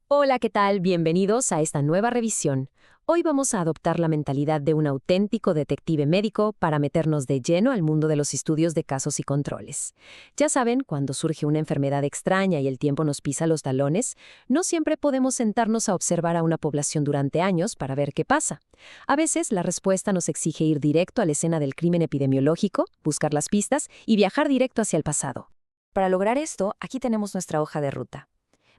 Hola, ¿qué tal? Bienvenidos a esta nueva revisión. Hoy vamos a adoptar la mentalidad de un auténtico detective médico para meternos de lleno al mundo de los estudios de casos y controles. Ya saben, cuando surge una enfermedad extraña y el tiempo nos pisa los talones, no siempre podemos sentarnos a observar a una población durante años para ver qué pasa. A veces la respuesta nos exige ir directo a la escena del crimen epidemiológico, buscar las pistas y viajar directo hacia el pasado. Para lograr esto, aquí tenemos nuestra hoja de ruta.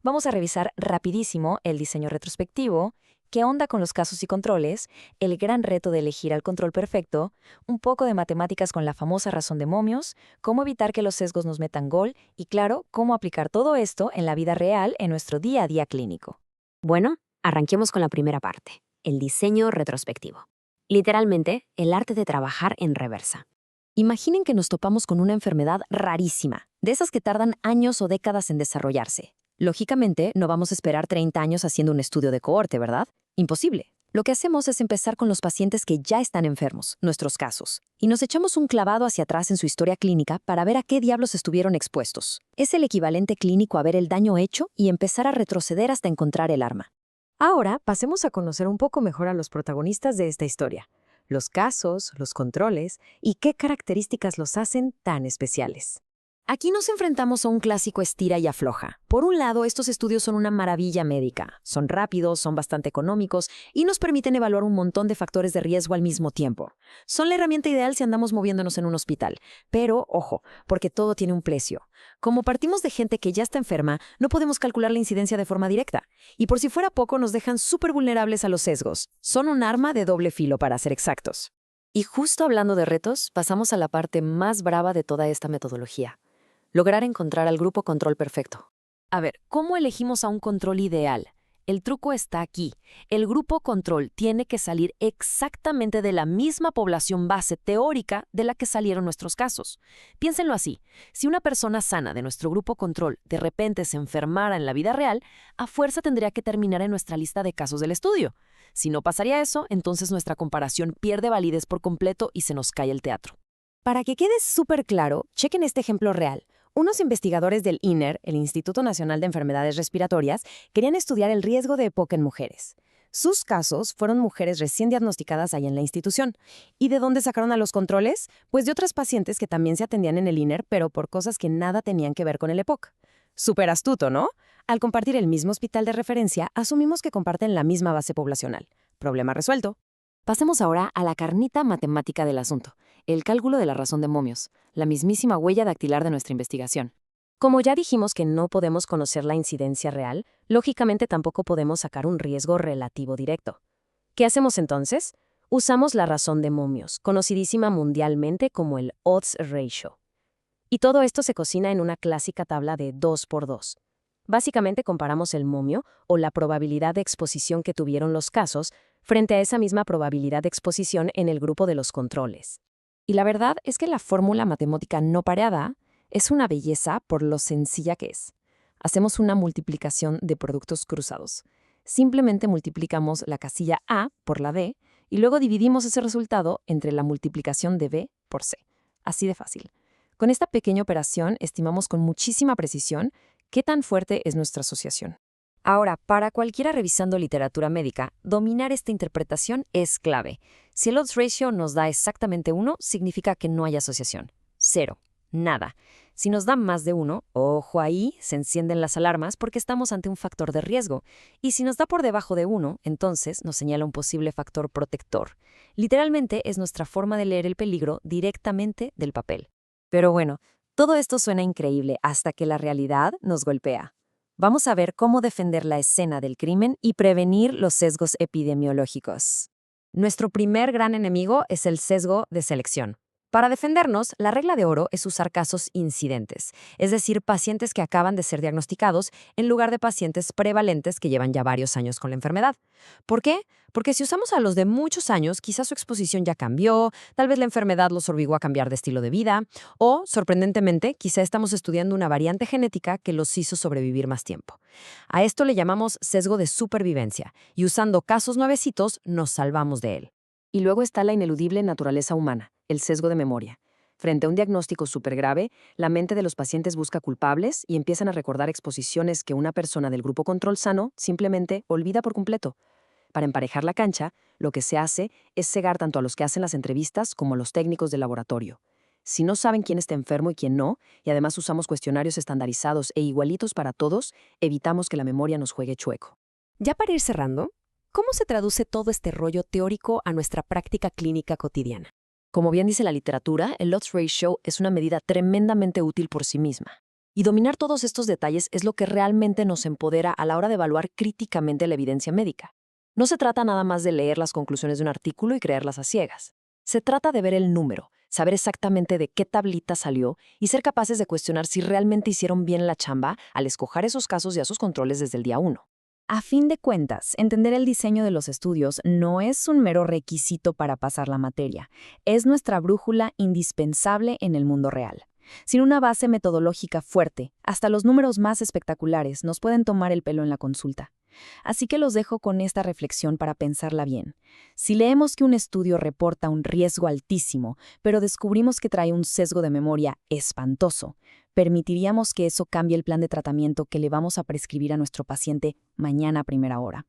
Vamos a revisar rapidísimo el diseño retrospectivo, qué onda con los casos y controles, el gran reto de elegir al control perfecto, un poco de matemáticas con la famosa razón de momios, cómo evitar que los sesgos nos metan gol y, claro, cómo aplicar todo esto en la vida real en nuestro día a día clínico. Bueno, arranquemos con la primera parte, el diseño retrospectivo. Literalmente, el arte de trabajar en reversa. Imaginen que nos topamos con una enfermedad rarísima, de esas que tardan años o décadas en desarrollarse. Lógicamente, no vamos a esperar 30 años haciendo un estudio de cohorte, ¿verdad? Imposible. Lo que hacemos es empezar con los pacientes que ya están enfermos, nuestros casos, y nos echamos un clavado hacia atrás en su historia clínica para ver a qué diablos estuvieron expuestos. Es el equivalente clínico a ver el daño hecho y empezar a retroceder hasta encontrar el arma. Ahora, pasemos a conocer un poco mejor a los protagonistas de esta historia, los casos, los controles y qué características los hacen tan especiales. Aquí nos enfrentamos a un clásico estira y afloja. Por un lado, estos estudios son una maravilla médica. Son rápidos, son bastante económicos y nos permiten evaluar un montón de factores de riesgo al mismo tiempo. Son la herramienta ideal si andamos moviéndonos en un hospital. Pero, ojo, porque todo tiene un precio. Como partimos de gente que ya está enferma, no podemos calcular la incidencia de forma directa. Y por si fuera poco, nos dejan súper vulnerables a los sesgos. Son un arma de doble filo, para ser exactos. Y justo hablando de retos, pasamos a la parte más brava de toda esta metodología. Lograr encontrar al grupo control perfecto. A ver, ¿cómo elegimos a un control ideal? El truco está aquí. El grupo control tiene que salir exactamente de la misma población base teórica de la que salieron nuestros casos. Piénsenlo así. Si una persona sana de nuestro grupo control de repente se enfermara en la vida real, a fuerza tendría que terminar en nuestra lista de casos del estudio. Si no pasaría eso, entonces nuestra comparación pierde validez por completo y se nos cae el teatro. Para que quede súper claro, chequen este ejemplo real. Unos investigadores del INER, el Instituto Nacional de Enfermedades Respiratorias, querían estudiar el riesgo de EPOC en mujeres. Sus casos fueron mujeres recién diagnosticadas ahí en la institución. ¿Y de dónde sacaron a los controles? Pues de otras pacientes que también se atendían en el INER, pero por cosas que nada tenían que ver con el EPOC. Súper astuto, ¿no? Al compartir el mismo hospital de referencia, asumimos que comparten la misma base poblacional. Problema resuelto. Pasemos ahora a la carnita matemática del asunto, el cálculo de la razón de momios, la mismísima huella dactilar de nuestra investigación. Como ya dijimos que no podemos conocer la incidencia real, lógicamente tampoco podemos sacar un riesgo relativo directo. ¿Qué hacemos entonces? Usamos la razón de momios, conocidísima mundialmente como el odds ratio. Y todo esto se cocina en una clásica tabla de 2 por 2. Básicamente comparamos el momio, o la probabilidad de exposición que tuvieron los casos, frente a esa misma probabilidad de exposición en el grupo de los controles. Y la verdad es que la fórmula matemática no pareada es una belleza por lo sencilla que es. Hacemos una multiplicación de productos cruzados. Simplemente multiplicamos la casilla A por la B y luego dividimos ese resultado entre la multiplicación de B por C. Así de fácil. Con esta pequeña operación estimamos con muchísima precisión qué tan fuerte es nuestra asociación. Ahora, para cualquiera revisando literatura médica, dominar esta interpretación es clave. Si el odds ratio nos da exactamente 1, significa que no hay asociación. 0. Nada. Si nos da más de 1, ojo ahí, se encienden las alarmas porque estamos ante un factor de riesgo. Y si nos da por debajo de 1, entonces nos señala un posible factor protector. Literalmente es nuestra forma de leer el peligro directamente del papel. Pero bueno, todo esto suena increíble hasta que la realidad nos golpea. Vamos a ver cómo defender la escena del crimen y prevenir los sesgos epidemiológicos. Nuestro primer gran enemigo es el sesgo de selección. Para defendernos, la regla de oro es usar casos incidentes, es decir, pacientes que acaban de ser diagnosticados en lugar de pacientes prevalentes que llevan ya varios años con la enfermedad. ¿Por qué? Porque si usamos a los de muchos años, quizás su exposición ya cambió, tal vez la enfermedad los obligó a cambiar de estilo de vida, o, sorprendentemente, quizá estamos estudiando una variante genética que los hizo sobrevivir más tiempo. A esto le llamamos sesgo de supervivencia, y usando casos nuevecitos nos salvamos de él. Y luego está la ineludible naturaleza humana, el sesgo de memoria. Frente a un diagnóstico súper grave, la mente de los pacientes busca culpables y empiezan a recordar exposiciones que una persona del grupo control sano simplemente olvida por completo. Para emparejar la cancha, lo que se hace es cegar tanto a los que hacen las entrevistas como a los técnicos del laboratorio. Si no saben quién está enfermo y quién no, y además usamos cuestionarios estandarizados e igualitos para todos, evitamos que la memoria nos juegue chueco. Ya para ir cerrando, ¿cómo se traduce todo este rollo teórico a nuestra práctica clínica cotidiana? Como bien dice la literatura, el odds ratio es una medida tremendamente útil por sí misma. Y dominar todos estos detalles es lo que realmente nos empodera a la hora de evaluar críticamente la evidencia médica. No se trata nada más de leer las conclusiones de un artículo y creerlas a ciegas. Se trata de ver el número, saber exactamente de qué tablita salió y ser capaces de cuestionar si realmente hicieron bien la chamba al escoger esos casos y a sus controles desde el día 1. A fin de cuentas, entender el diseño de los estudios no es un mero requisito para pasar la materia, es nuestra brújula indispensable en el mundo real. Sin una base metodológica fuerte, hasta los números más espectaculares nos pueden tomar el pelo en la consulta. Así que los dejo con esta reflexión para pensarla bien. Si leemos que un estudio reporta un riesgo altísimo, pero descubrimos que trae un sesgo de memoria espantoso, ¿permitiríamos que eso cambie el plan de tratamiento que le vamos a prescribir a nuestro paciente mañana a primera hora?